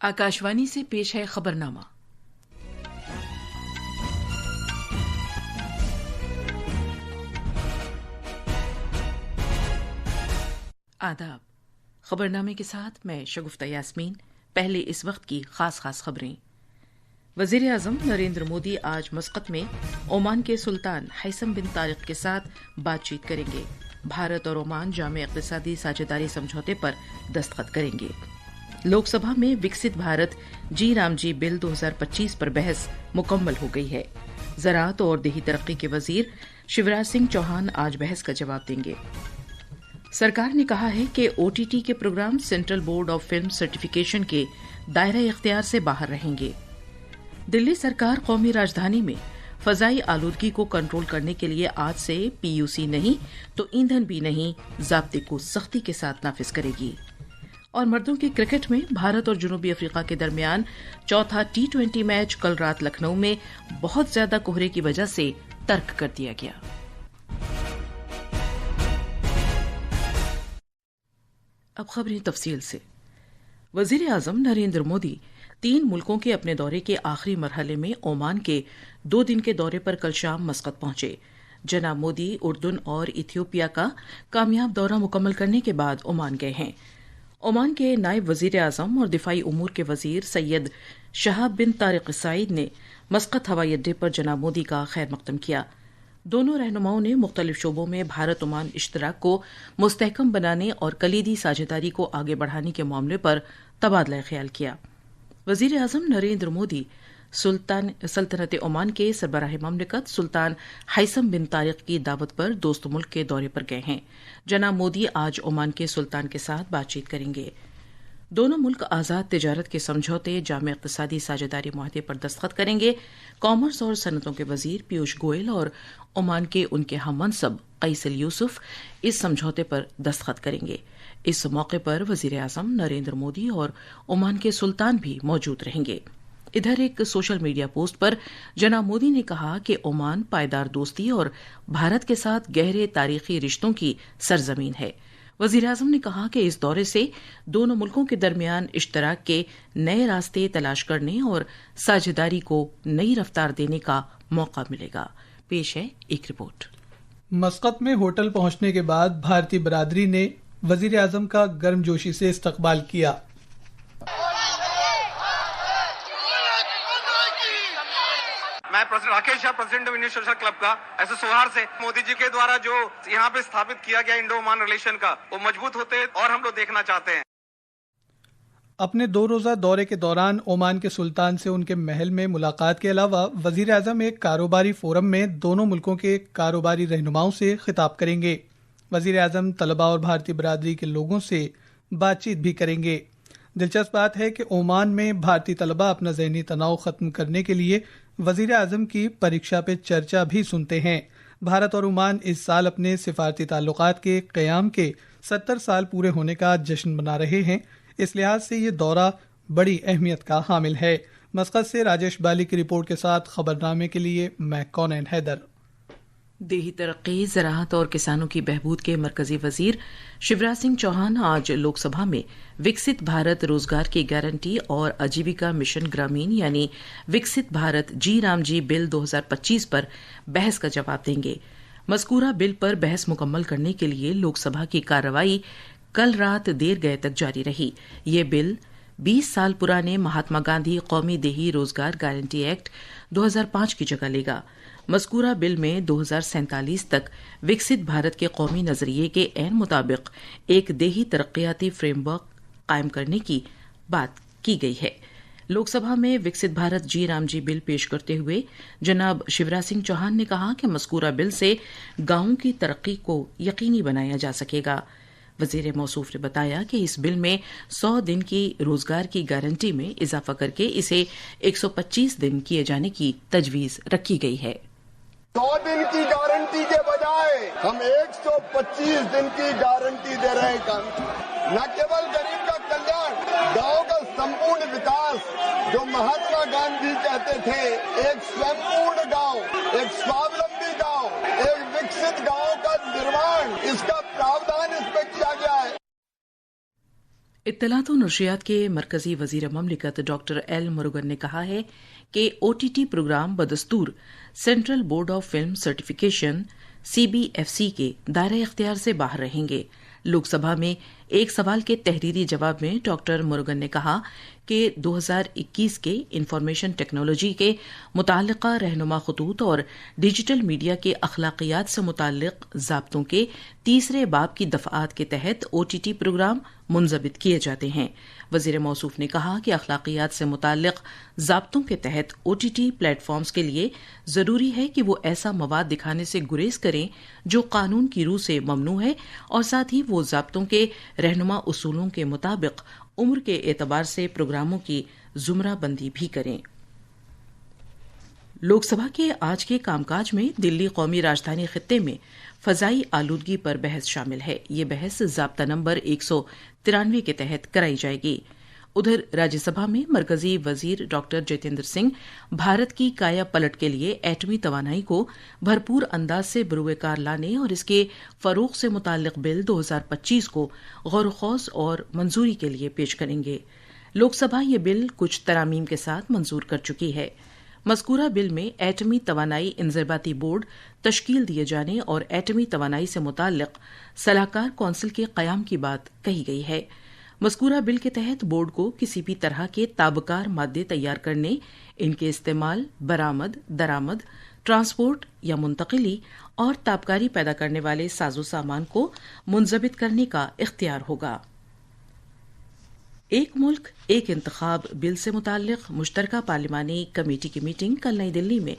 आकाशवाणी से पेश है खबरनामा। आदाब। खबरनामे के साथ मैं शगुफ्ता यास्मीन। पहले इस वक्त की खास खबरें। वजीर आजम नरेंद्र मोदी आज मस्कत में ओमान के सुल्तान हैसम बिन तारिक के साथ बातचीत करेंगे। भारत और ओमान जामे इक़्तिसादी साझेदारी समझौते पर दस्तखत करेंगे। लोकसभा में विकसित भारत जी राम जी बिल 2025 पर बहस मुकम्मल हो गई है। ज़राअत और देही तरक्की के वजीर शिवराज सिंह चौहान आज बहस का जवाब देंगे। सरकार ने कहा है कि ओटीटी के program central board of film certification के दायरा इख्तियार से बाहर रहेंगे। दिल्ली सरकार कौमी राजधानी में फजाई आलूदगी को कंट्रोल करने के लिए आज से पीयूसी नहीं तो ईंधन भी नहीं ज़ाब्ते को सख्ती के साथ नाफिज करेगी। और मर्दों के क्रिकेट में भारत और जनूबी अफ्रीका के दरमियान चौथा T20 मैच कल रात लखनऊ में बहुत ज्यादा कोहरे की वजह से तर्क कर दिया गया। अब खबरें तफसील से। वजीर आजम नरेंद्र मोदी 3 मुल्कों के अपने दौरे के आखिरी मरहले में ओमान के 2 दिन के दौरे पर कल शाम मस्कत पहुंचे। जनाब मोदी उर्दून और इथियोपिया का कामयाब दौरा मुकम्मल करने के बाद ओमान गए हैं। ओमान के नायब वजीर आजम और दिफाई उमूर के वजीर सैयद शहाब बिन तारिक सईद ने मस्कत हवाई अड्डे पर जनाब मोदी का खैर मकदम किया। दोनों रहनुमाओं ने मुख्तलिफ शोबों में भारत ओमान इश्तराक को मुस्तहकम बनाने और कलीदी साझेदारी को आगे बढ़ाने के मामले पर तबादला ख्याल किया। वजीर आजम नरेंद्र मोदी सल्तनत ओमान के सरबराह ममलिकत सुल्तान हैसम बिन तारिक की दावत पर दोस्त मुल्क के दौरे पर गए हैं। जनाब मोदी आज ओमान के सुल्तान के साथ बातचीत करेंगे। दोनों मुल्क आजाद तिजारत के समझौते जामे इक़्तिसादी साझेदारी मुआहदे पर दस्तखत करेंगे। कॉमर्स और सनतों के वजीर पीयूष गोयल और ओमान के उनके हममनसब कैसल यूसुफ इस समझौते पर दस्तखत करेंगे। इस मौके पर वजीर आजम नरेंद्र मोदी और ओमान के सुल्तान भी मौजूद रहेंगे। इधर एक सोशल मीडिया पोस्ट पर जनाब मोदी ने कहा कि ओमान पायदार दोस्ती और भारत के साथ गहरे तारीखी रिश्तों की सरजमीन है। वजीर आजम ने कहा कि इस दौरे से दोनों मुल्कों के दरमियान इश्तराक के नए रास्ते तलाश करने और साझेदारी को नई रफ्तार देने का मौका मिलेगा। पेश है एक रिपोर्ट। मस्कत में होटल पहुंचने के बाद भारतीय बरादरी ने वजीर आजम का गर्मजोशी से इस्तकबाल किया। मैं president Rakesh Shah, president of Indian social club का ऐसे सौहार्द से मोदी जी के द्वारा जो यहाँ पे स्थापित किया गया इंडो ओमान रिलेशन का वो मजबूत होते और हम लोग देखना चाहते हैं। अपने 2 रोजा दौरे के दौरान ओमान के सुल्तान से उनके महल में मुलाकात के अलावा वजीर आजम एक कारोबारी फोरम में दोनों मुल्कों के कारोबारी रहनुमाओं से खिताब करेंगे। वजीर आजम तलबा और भारतीय बरादरी के लोगों से बातचीत भी करेंगे। दिलचस्प बात है कि ओमान में भारतीय तलबा अपना ज़हनी तनाव खत्म करने के लिए वजीर आजम की परीक्षा पे चर्चा भी सुनते हैं। भारत और ओमान इस साल अपने सिफारती ताल्लुकात के क़याम के 70 साल पूरे होने का जश्न मना रहे हैं। इस लिहाज से ये दौरा बड़ी अहमियत का हामिल है। मस्कत से राजेश बाली की रिपोर्ट के साथ खबरनामे के लिए मैं कौनैन हैदर। देही तरक्की, ज़राअत और किसानों की बहबूद के मरकजी वजीर शिवराज सिंह चौहान आज लोकसभा में विकसित भारत रोजगार की गारंटी और आजीविका मिशन ग्रामीण यानी विकसित भारत जी राम जी बिल 2025 पर बहस का जवाब देंगे। मज़कूरा बिल पर बहस मुकम्मल करने के लिए लोकसभा की कार्रवाई कल रात देर गए तक जारी रही। ये बिल 20 साल पुराने महात्मा गांधी कौमी देही रोजगार गारंटी एक्ट 2005 की जगह लेगा। मज़कूरा बिल में 2047 तक विकसित भारत के कौमी नजरिए के ऐन मुताबिक एक देही तरक्याती फ्रेमवर्क कायम करने की बात की गई है। लोकसभा में विकसित भारत जी राम जी बिल पेश करते हुए जनाब शिवराज सिंह चौहान ने कहा कि मज़कूरा बिल से गांवों की तरक्की को यकीनी बनाया जा सकेगा। वजीर मौसूफ ने बताया कि इस बिल में 100 दिन की रोजगार की गारंटी में इजाफा करके इसे 125 दिन किए जाने की तजवीज रखी गई है। 100 दिन की गारंटी के बजाय हम 125 दिन की गारंटी दे रहे हैं। न केवल गरीब का कल्याण, गांव का संपूर्ण विकास, जो महात्मा गांधी कहते थे, एक संपूर्ण गांव, एक स्वावलंबी गांव, एक विकसित गांव का निर्माण, इसका प्रावधान इसमें किया गया है। اطلاعات و نشریات کے مرکزی وزیر مملکت ڈاکٹر ایل مروگن نے کہا ہے کہ OTT پروگرام بدستور central board of film certification CBFC کے دائرہ اختیار سے باہر رہیں گے۔ لوک سبھا میں ایک سوال کے تحریری جواب میں ڈاکٹر مروگن نے کہا کہ 2021 کے انفارمیشن ٹیکنالوجی کے متعلقہ رہنما خطوط اور ڈیجیٹل میڈیا کے اخلاقیات سے متعلق ضابطوں کے تیسرے باب کی دفعات کے تحت OTT پروگرام منضبط کیے جاتے ہیں۔ وزیر موصوف نے کہا کہ اخلاقیات سے متعلق ضابطوں کے تحت OTT پلیٹ فارمز کے لیے ضروری ہے کہ وہ ایسا مواد دکھانے سے گریز کریں جو قانون کی روح سے ممنوع ہے، اور ساتھ ہی وہ ضابطوں کے رہنما اصولوں کے مطابق عمر کے اعتبار سے پروگراموں کی زمرہ بندی بھی کریں۔ لوک سبھا کے آج کے کام کاج میں دلی قومی راجدھانی خطے میں فضائی آلودگی پر بحث شامل ہے۔ یہ بحث ضابطہ نمبر 193 کے تحت کرائی جائے گی۔ ادھر راجیہ سبھا میں مرکزی وزیر ڈاکٹر جتیندر سنگھ بھارت کی کایا پلٹ کے لیے ایٹمی توانائی کو بھرپور انداز سے بروئے کار لانے اور اس کے فروغ سے متعلق بل 2025 کو غور و خوض اور منظوری کے لیے پیش کریں گے۔ لوک سبھا یہ بل کچھ ترامیم کے ساتھ منظور کر چکی ہے۔ مذکورہ بل میں ایٹمی توانائی انضباطی بورڈ تشکیل دیے جانے اور ایٹمی توانائی سے متعلق صلاحکار کونسل کے قیام کی بات کہی گئی ہے۔ مذکورہ بل کے تحت بورڈ کو کسی بھی طرح کے تابکار مادے تیار کرنے، ان کے استعمال، برآمد، درآمد، ٹرانسپورٹ یا منتقلی اور تابکاری پیدا کرنے والے ساز و سامان کو منضبط کرنے کا اختیار ہوگا۔ ایک ملک ایک انتخاب بل سے متعلق مشترکہ پارلیمانی کمیٹی کی میٹنگ کل نئی دلی میں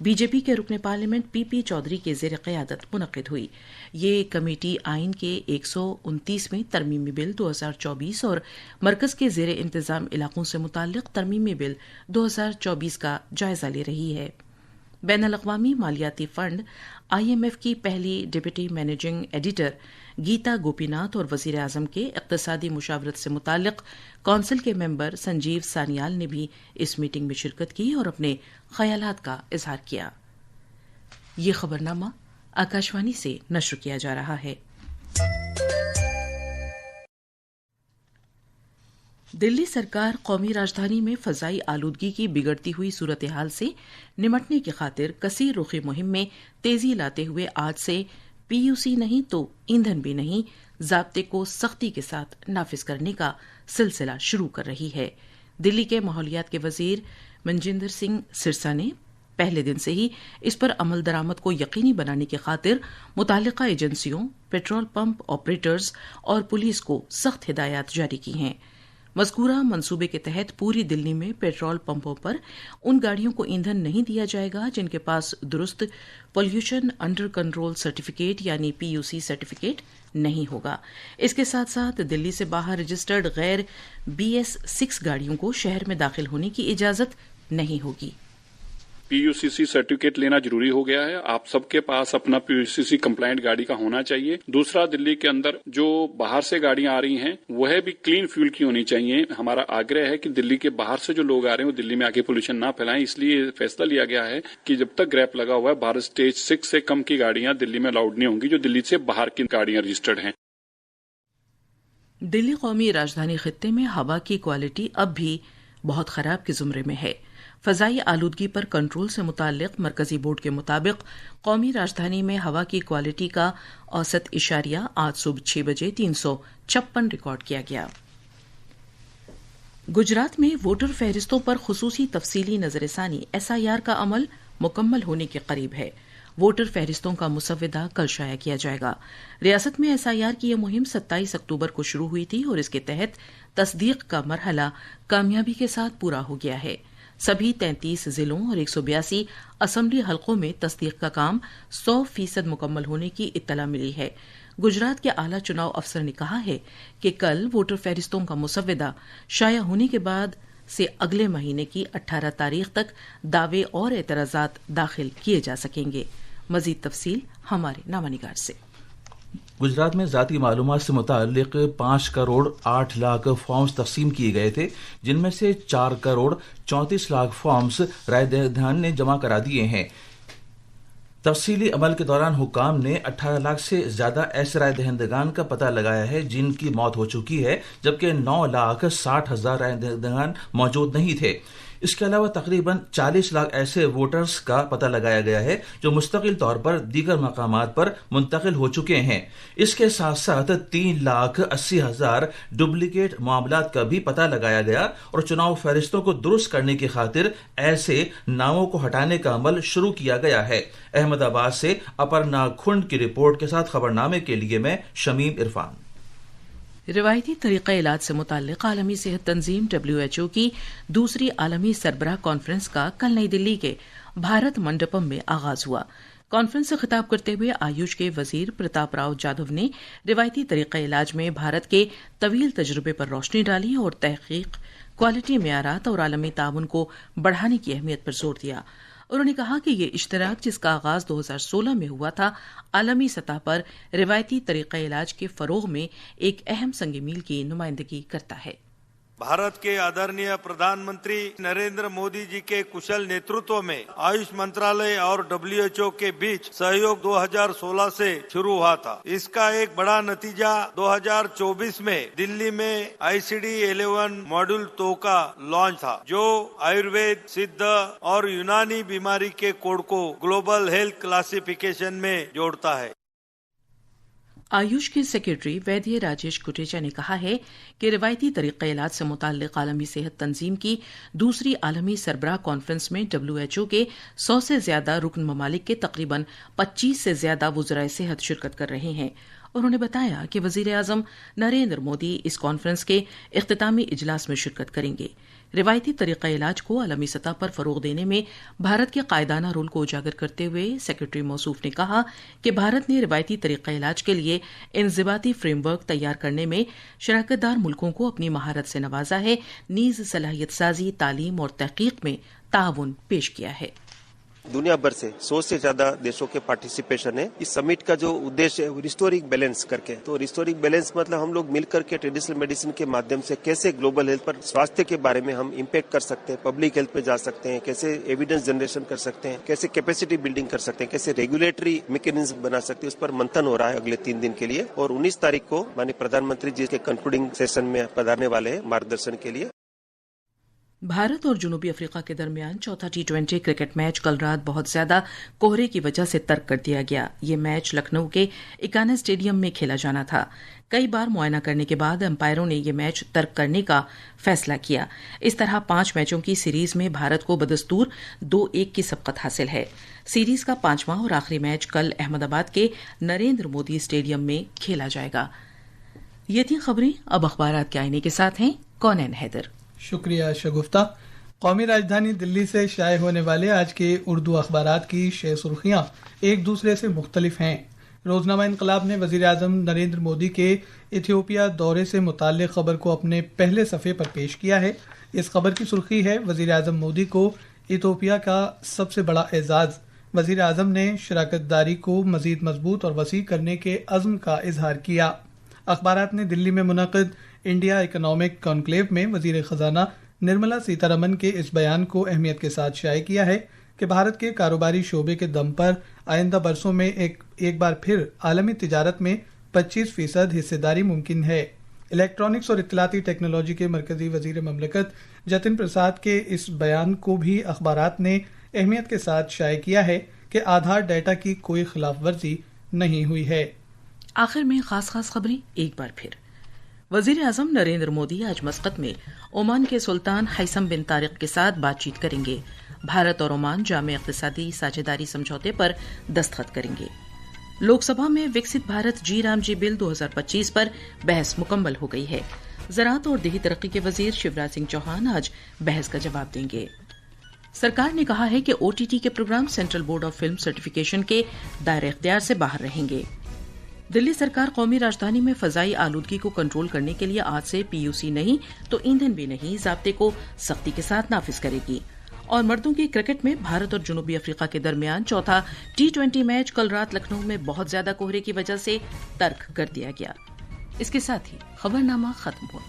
BJP کے رکن پارلیمنٹ PP چودھری کے زیر قیادت منعقد ہوئی۔ یہ کمیٹی آئین کے 129ویں ترمیمی بل 2024 اور مرکز کے زیر انتظام علاقوں سے متعلق ترمیمی بل 2024 کا جائزہ لے رہی ہے۔ بین الاقوامی مالیاتی فنڈ IMF کی پہلی deputy managing editor Gita Gopinath اور وزیر اعظم کے اقتصادی مشاورت سے متعلق کونسل کے ممبر سنجیو سانیال نے بھی اس میٹنگ میں شرکت کی اور اپنے خیالات کا اظہار کیا۔ یہ خبرنامہ آکاشوانی سے نشر کیا جا رہا ہے۔ دلی سرکار قومی راجدھانی میں فضائی آلودگی کی بگڑتی ہوئی صورتحال سے نمٹنے کی خاطر کثیر رخی مہم میں تیزی لاتے ہوئے آج سے PUC نہیں تو ایندھن بھی نہیں ضابطے کو سختی کے ساتھ نافذ کرنے کا سلسلہ شروع کر رہی ہے۔ دلی کے ماحولیات کے وزیر منجندر سنگھ سرسا نے پہلے دن سے ہی اس پر عمل درآمد کو یقینی بنانے کی خاطر متعلقہ ایجنسیوں، پیٹرول پمپ آپریٹرز اور پولیس کو سخت ہدایات جاری کی ہیں۔ مذکورہ منصوبے کے تحت پوری دلی میں پیٹرول پمپوں پر ان گاڑیوں کو ایندھن نہیں دیا جائے گا جن کے پاس درست پولیوشن انڈر کنٹرول سرٹیفکیٹ یعنی PUC سرٹیفکیٹ نہیں ہوگا۔ اس کے ساتھ ساتھ دلی سے باہر رجسٹرڈ غیر BS6 گاڑیوں کو شہر میں داخل ہونے کی اجازت نہیں ہوگی۔ PUCC سرٹیفکیٹ لینا ضروری ہو گیا ہے۔ آپ سب کے پاس اپنا PUCC کمپلائنٹ گاڑی کا ہونا چاہیے۔ دوسرا، دلی کے اندر جو باہر سے گاڑیاں آ رہی ہیں وہ بھی کلین فیول کی ہونی چاہیے۔ ہمارا آگرہ ہے کہ دلی کے باہر سے جو لوگ آ رہے ہیں وہ دلی میں آگے پولوشن نہ پھیلائیں، اس لیے فیصلہ لیا گیا ہے کہ جب تک گریپ لگا ہوا ہے بھارت اسٹیج 6 سے کم کی گاڑیاں دلی میں الاؤڈ نہیں ہوں گی جو دلی سے باہر کی گاڑیاں رجسٹرڈ ہیں۔ دلی قومی راجدھانی خطے میں ہوا کی کوالٹی اب بھی بہت خراب کے زمرے میں ہے۔ فضائی آلودگی پر کنٹرول سے متعلق مرکزی بورڈ کے مطابق قومی راجدھانی میں ہوا کی کوالٹی کا اوسط اشاریہ آج صبح 6 بجے 356 ریکارڈ کیا گیا۔ گجرات میں ووٹر فہرستوں پر خصوصی تفصیلی نظر ثانی SIR کا عمل مکمل ہونے کے قریب ہے۔ ووٹر فہرستوں کا مسودہ کل شائع کیا جائے گا۔ ریاست میں SIR کی یہ مہم 27 اکتوبر کو شروع ہوئی تھی اور اس کے تحت تصدیق کا مرحلہ کامیابی کے ساتھ پورا ہو گیا ہے۔ سبھی 33 ضلعوں اور 182 اسمبلی حلقوں میں تصدیق کا کام 100% مکمل ہونے کی اطلاع ملی ہے۔ گجرات کے اعلی چناؤ افسر نے کہا ہے کہ کل ووٹر فہرستوں کا مسودہ شائع ہونے کے بعد سے اگلے مہینے کی 18 تاریخ تک دعوے اور اعتراضات داخل کیے جا سکیں گے۔ مزید تفصیل ہمارے نامہ نگار سے۔ گجرات میں ذاتی معلومات سے متعلق 5 کروڑ 8 لاکھ فارمز تقسیم کیے گئے تھے، جن میں سے 4 کروڑ 34 لاکھ فارمز رائے دہندگان نے جمع کرا دیے ہیں۔ تفصیلی عمل کے دوران حکام نے 18 لاکھ سے زیادہ ایسے رائے دہندگان کا پتہ لگایا ہے جن کی موت ہو چکی ہے، جبکہ 9,60,000 رائے دہندگان موجود نہیں تھے۔ اس کے علاوہ تقریباً 40 لاکھ ایسے ووٹرز کا پتہ لگایا گیا ہے جو مستقل طور پر دیگر مقامات پر منتقل ہو چکے ہیں۔ اس کے ساتھ ساتھ 3,80,000 ڈپلیکیٹ معاملات کا بھی پتہ لگایا گیا اور چناؤ فہرستوں کو درست کرنے کی خاطر ایسے ناموں کو ہٹانے کا عمل شروع کیا گیا ہے۔ احمد آباد سے اپرنا کھنڈ کی رپورٹ کے ساتھ خبرنامے کے لیے میں شمیم عرفان۔ روایتی طریقہ علاج سے متعلق عالمی صحت تنظیم WHO کی دوسری عالمی سربراہ کانفرنس کا کل نئی دلی کے بھارت منڈپم میں آغاز ہوا۔ کانفرنس سے خطاب کرتے ہوئے آیوش کے وزیر پرتاپ راؤ جادو نے روایتی طریقہ علاج میں بھارت کے طویل تجربے پر روشنی ڈالی اور تحقیق، کوالٹی معیارات اور عالمی تعاون کو بڑھانے کی اہمیت پر زور دیا۔ انہوں نے کہا کہ یہ اشتراک، جس کا آغاز 2016 میں ہوا تھا، عالمی سطح پر روایتی طریقہ علاج کے فروغ میں ایک اہم سنگ میل کی نمائندگی کرتا ہے۔ भारत के आदरणीय प्रधानमंत्री नरेंद्र मोदी जी के कुशल नेतृत्व में आयुष मंत्रालय और WHO के बीच सहयोग 2016 से शुरू हुआ था। इसका एक बड़ा नतीजा 2024 में दिल्ली में ICD-11 मॉड्यूल 2 का लॉन्च था, जो आयुर्वेद, सिद्ध और यूनानी बीमारी के कोड को ग्लोबल हेल्थ क्लासिफिकेशन में जोड़ता है। आयुष के सेक्रेटरी वैद्य राजेश कुटेचा ने कहा है कि रवायती तरीक़ा इलाज से मुताल्लिक़ आलमी सेहत तंजीम की दूसरी आलमी सरबराह कॉन्फ्रेंस में WHO के 100 से ज्यादा रुकन ममालिक के तकरीबन 25 से ज्यादा वुज़राए सेहत शिरकत कर रहे हैं। उन्होंने बताया कि वज़ीर आज़म नरेंद्र मोदी इस कॉन्फ्रेंस के इख्तितामी इजलास में शिरकत करेंगे। रिवायती तरीक़ा इलाज को आलमी सतह पर फ़रोग़ देने में भारत के कायदाना रोल को उजागर करते हुए सेक्रेटरी मौसूफ ने कहा कि भारत ने रिवायती तरीक़ा इलाज के लिए इंज़िबाती फ्रेमवर्क तैयार करने में शराकतदार मुल्कों को अपनी महारत से नवाजा है, नीज़ सलाहियत साजी, तालीम और तहक़ीक़ में ताउन पेश किया है। दुनिया भर से 100 से ज्यादा देशों के पार्टिसिपेशन है। इस समिट का जो उद्देश्य है रिस्टोरिंग बैलेंस करके, तो रिस्टोरिंग बैलेंस मतलब हम लोग मिलकर के ट्रेडिशनल मेडिसिन के माध्यम से कैसे ग्लोबल हेल्थ पर, स्वास्थ्य के बारे में हम इम्पैक्ट कर सकते हैं, पब्लिक हेल्थ पे जा सकते हैं, कैसे एविडेंस जनरेशन कर सकते हैं, कैसे कैपेसिटी बिल्डिंग कर सकते हैं, कैसे रेगुलेटरी मैकेनिज्म बना सकते हैं, उस पर मंथन हो रहा है अगले 3 दिन के लिए। और 19 तारीख को माननीय प्रधानमंत्री जी के कंक्लूडिंग सेशन में पधारने वाले हैं मार्गदर्शन के लिए। भारत और जनूबी अफ्रीका के दरमियान चौथा T20 क्रिकेट मैच कल रात बहुत ज्यादा कोहरे की वजह से तर्क कर दिया गया। ये मैच लखनऊ के इकाना स्टेडियम में खेला जाना था। कई बार मुआयना करने के बाद अंपायरों ने ये मैच तर्क करने का फैसला किया। इस तरह 5 मैचों की सीरीज में भारत को बदस्तूर 2-1 की सबकत हासिल है। सीरीज का 5वां और आखिरी मैच कल अहमदाबाद के नरेंद्र मोदी स्टेडियम में खेला जाएगा। ये थी खबरें। अब अखबारात के आईने के साथ हैं कौनैन हैदर। शुक्रिया शगुफ्ता। कौमी राजधानी दिल्ली से शाये होने वाले आज के उर्दू अखबारात की 6 सुर्खियां एक दूसरे से मुख्तलिफ हैं। रोजनामा इनकलाब ने वजीर आजम नरेंद्र मोदी के इथियोपिया दौरे से मुताल्लिक खबर को अपने पहले सफ़े पर पेश किया है। इस खबर की सुर्खी है, वजीर आजम मोदी को इथियोपिया का सबसे बड़ा एजाज। वजीर आजम ने शराकतदारी को मजीद मजबूत और वसी करने के अज़्म का इजहार किया। अखबारात ने दिल्ली में मुनक़िद इंडिया इकोनॉमिक कॉन्क्लेव में वजीर खजाना निर्मला सीतारमन के इस बयान को अहमियत के साथ शाये किया है कि भारत के कारोबारी शोबे के दम पर आइंदा बरसों में एक बार फिर आलमी तिजारत में 25% हिस्सेदारी मुमकिन है। इलेक्ट्रॉनिक्स और इत्तलाती टेक्नोलॉजी के मरकजी वजीर ममलकत जतिन प्रसाद के इस बयान को भी अखबारात ने अहमियत के साथ शाये किया है कि आधार डाटा की कोई खिलाफ वर्जी नहीं हुई है। आखिर में खास खबरें एक बार फिर। वजीर आजम नरेंद्र मोदी आज मस्कत में ओमान के सुल्तान हैसम बिन तारिक के साथ बातचीत करेंगे। भारत और ओमान जामे इक़्तिसादी साझेदारी समझौते पर दस्तखत करेंगे। लोकसभा में विकसित भारत जी राम जी बिल 2025 पर बहस मुकम्मल हो गई है। ज़राअत और देही तरक्की के वजीर शिवराज सिंह चौहान आज बहस का जवाब देंगे। सरकार ने कहा है कि OTT के program central board of film certification के दायरे इख्तियार से बाहर रहेंगे। दिल्ली सरकार कौमी राजधानी में फजाई आलूदगी को कंट्रोल करने के लिए आज से PUC नहीं तो ईंधन भी नहीं ज़ाब्ते को सख्ती के साथ नाफिज करेगी। और मर्दों की क्रिकेट में भारत और जनूबी अफ्रीका के दरमियान चौथा T20 मैच कल रात लखनऊ में बहुत ज्यादा कोहरे की वजह से तर्क कर दिया गया। इसके साथ ही खबरनामा खत्म हुआ।